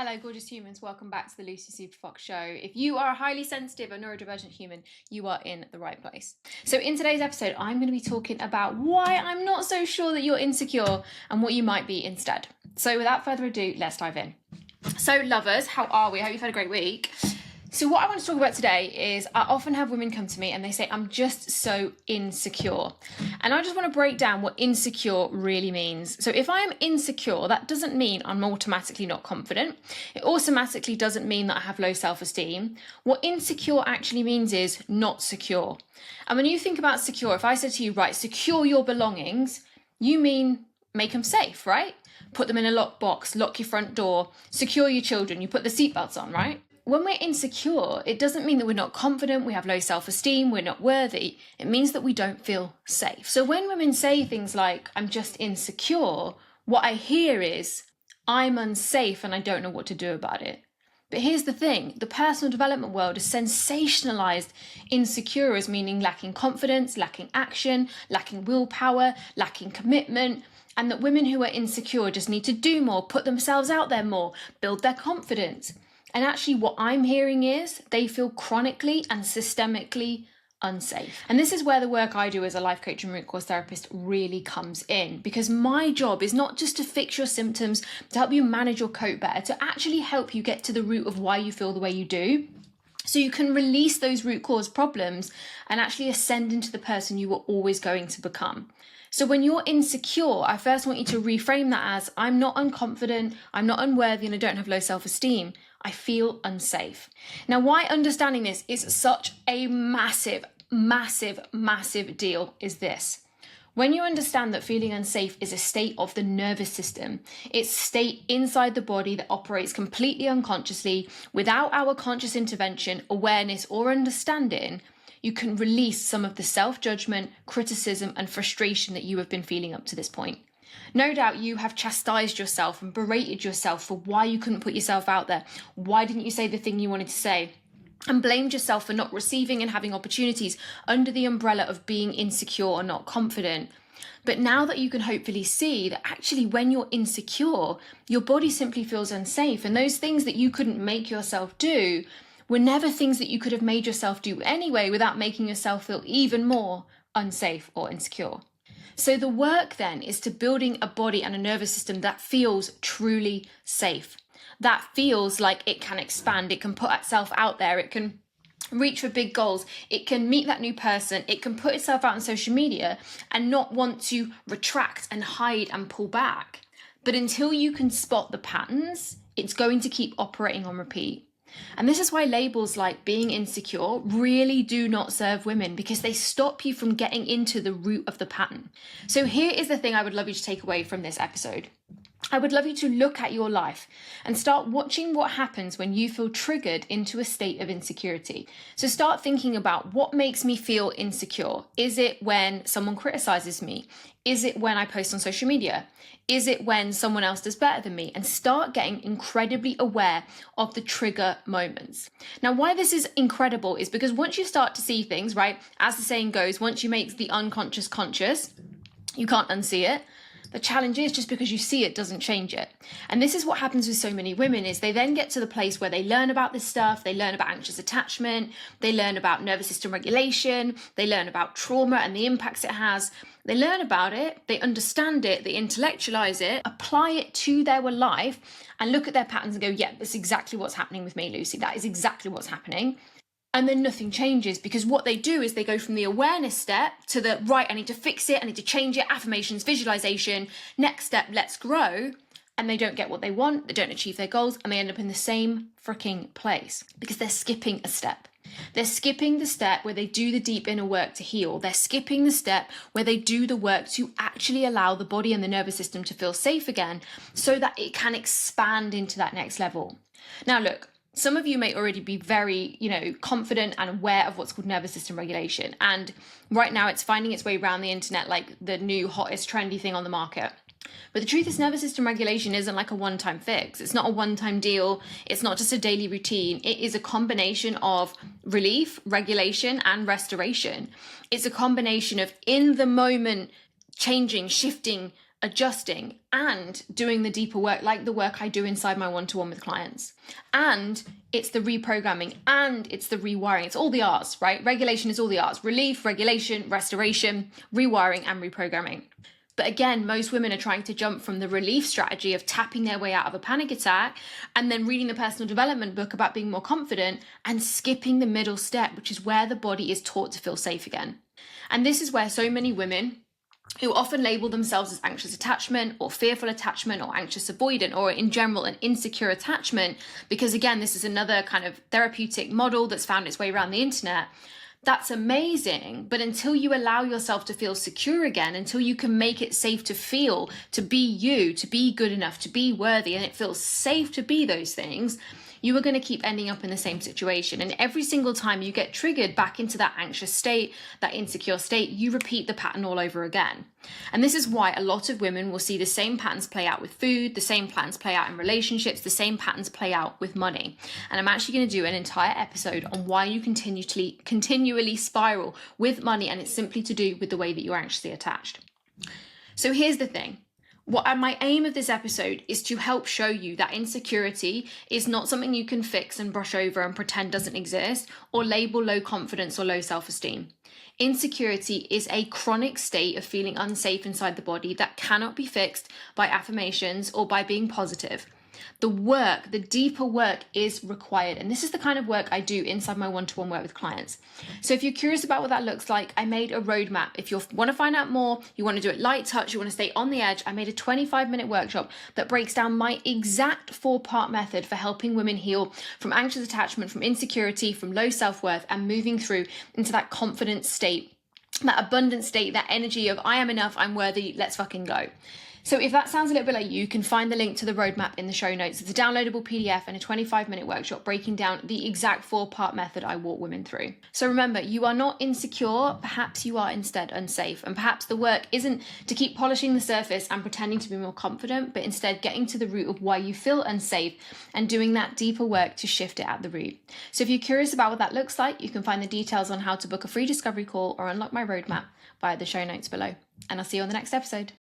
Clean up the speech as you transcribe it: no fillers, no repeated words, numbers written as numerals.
Hello, gorgeous humans. Welcome back to the Lucy Super Fox Show. If you are a highly sensitive or neurodivergent human, you are in the right place. So in today's episode, I'm going to be talking about why I'm not so sure that you're insecure and what you might be instead. So without further ado, let's dive in. So lovers, how are we? I hope you've had a great week. So what I want to talk about today is I often have women come to me and they say, I'm just so insecure. And I just want to break down what insecure really means. So if I am insecure, that doesn't mean I'm automatically not confident. It automatically doesn't mean that I have low self-esteem. What insecure actually means is not secure. And when you think about secure, if I said to you, right, secure your belongings, you mean make them safe, right? Put them in a locked box, lock your front door, secure your children, you put the seatbelts on, right? When we're insecure, it doesn't mean that we're not confident, we have low self-esteem, we're not worthy. It means that we don't feel safe. So when women say things like, I'm just insecure, what I hear is, I'm unsafe and I don't know what to do about it. But here's the thing, the personal development world has sensationalized insecure as meaning lacking confidence, lacking action, lacking willpower, lacking commitment, and that women who are insecure just need to do more, put themselves out there more, build their confidence. And actually what I'm hearing is they feel chronically and systemically unsafe. And this is where the work I do as a life coach and root cause therapist really comes in, because my job is not just to fix your symptoms, to help you manage or cope better, to actually help you get to the root of why you feel the way you do, so you can release those root cause problems and actually ascend into the person you were always going to become. So when you're insecure, I first want you to reframe that as, I'm not unconfident, I'm not unworthy, and I don't have low self-esteem. I feel unsafe. Now, why understanding this is such a massive, massive, massive deal is this. When you understand that feeling unsafe is a state of the nervous system, it's a state inside the body that operates completely unconsciously, without our conscious intervention, awareness, or understanding, you can release some of the self-judgment, criticism, and frustration that you have been feeling up to this point. No doubt you have chastised yourself and berated yourself for why you couldn't put yourself out there. Why didn't you say the thing you wanted to say? And blamed yourself for not receiving and having opportunities under the umbrella of being insecure or not confident. But now that you can hopefully see that actually when you're insecure, your body simply feels unsafe, and those things that you couldn't make yourself do were never things that you could have made yourself do anyway without making yourself feel even more unsafe or insecure. So the work then is to building a body and a nervous system that feels truly safe, that feels like it can expand, it can put itself out there, it can reach for big goals, it can meet that new person, it can put itself out on social media and not want to retract and hide and pull back. But until you can spot the patterns, it's going to keep operating on repeat. And this is why labels like being insecure really do not serve women, because they stop you from getting into the root of the pattern. So here is the thing I would love you to take away from this episode. I would love you to look at your life and start watching what happens when you feel triggered into a state of insecurity. So start thinking about what makes me feel insecure. Is it when someone criticizes me? Is it when I post on social media? Is it when someone else does better than me? And start getting incredibly aware of the trigger moments. Now, why this is incredible is because once you start to see things, right, as the saying goes, once you make the unconscious conscious, you can't unsee it. The challenge is just because you see it doesn't change it. And this is what happens with so many women is they then get to the place where they learn about this stuff, they learn about anxious attachment, they learn about nervous system regulation, they learn about trauma and the impacts it has. They learn about it, they understand it, they intellectualize it, apply it to their life and look at their patterns and go, yeah, that's exactly what's happening with me, Lucy. That is exactly what's happening. And then nothing changes, because what they do is they go from the awareness step to the, right, I need to fix it, I need to change it, affirmations, visualization, next step, let's grow. And they don't get what they want, they don't achieve their goals, and they end up in the same freaking place because they're skipping a step. They're skipping the step where they do the deep inner work to heal. They're skipping the step where they do the work to actually allow the body and the nervous system to feel safe again so that it can expand into that next level. Now, look, some of you may already be very, confident and aware of what's called nervous system regulation. And right now it's finding its way around the internet like the new hottest trendy thing on the market. But the truth is nervous system regulation isn't like a one-time fix. It's not a one-time deal. It's not just a daily routine. It is a combination of relief, regulation, and restoration. It's a combination of in the moment changing, shifting, adjusting, and doing the deeper work, like the work I do inside my one-to-one with clients. And it's the reprogramming, and it's the rewiring. It's all the R's, right? Regulation is all the R's: relief, regulation, restoration, rewiring, and reprogramming. But again, most women are trying to jump from the relief strategy of tapping their way out of a panic attack and then reading the personal development book about being more confident and skipping the middle step, which is where the body is taught to feel safe again. And this is where so many women who often label themselves as anxious attachment or fearful attachment or anxious avoidant, or in general an insecure attachment, because again, this is another kind of therapeutic model that's found its way around the internet. That's amazing, but until you allow yourself to feel secure again, until you can make it safe to feel, to be you, to be good enough, to be worthy, and it feels safe to be those things, you are going to keep ending up in the same situation. And every single time you get triggered back into that anxious state, that insecure state, you repeat the pattern all over again. And this is why a lot of women will see the same patterns play out with food, the same patterns play out in relationships, the same patterns play out with money. And I'm actually going to do an entire episode on why you continually spiral with money, and it's simply to do with the way that you're anxiously attached. So here's the thing. My aim of this episode is to help show you that insecurity is not something you can fix and brush over and pretend doesn't exist, or label low confidence or low self-esteem. Insecurity is a chronic state of feeling unsafe inside the body that cannot be fixed by affirmations or by being positive. The work, the deeper work is required. And this is the kind of work I do inside my one-to-one work with clients. So if you're curious about what that looks like, I made a roadmap. If you want to find out more, you want to do it light touch, you want to stay on the edge, I made a 25-minute workshop that breaks down my exact 4-part method for helping women heal from anxious attachment, from insecurity, from low self-worth, and moving through into that confident state, that abundant state, that energy of I am enough, I'm worthy, let's fucking go. So if that sounds a little bit like you can find the link to the roadmap in the show notes. It's a downloadable PDF and a 25-minute workshop breaking down the exact 4-part method I walk women through. So remember, you are not insecure. Perhaps you are instead unsafe. And perhaps the work isn't to keep polishing the surface and pretending to be more confident, but instead getting to the root of why you feel unsafe and doing that deeper work to shift it at the root. So if you're curious about what that looks like, you can find the details on how to book a free discovery call or unlock my roadmap via the show notes below. And I'll see you on the next episode.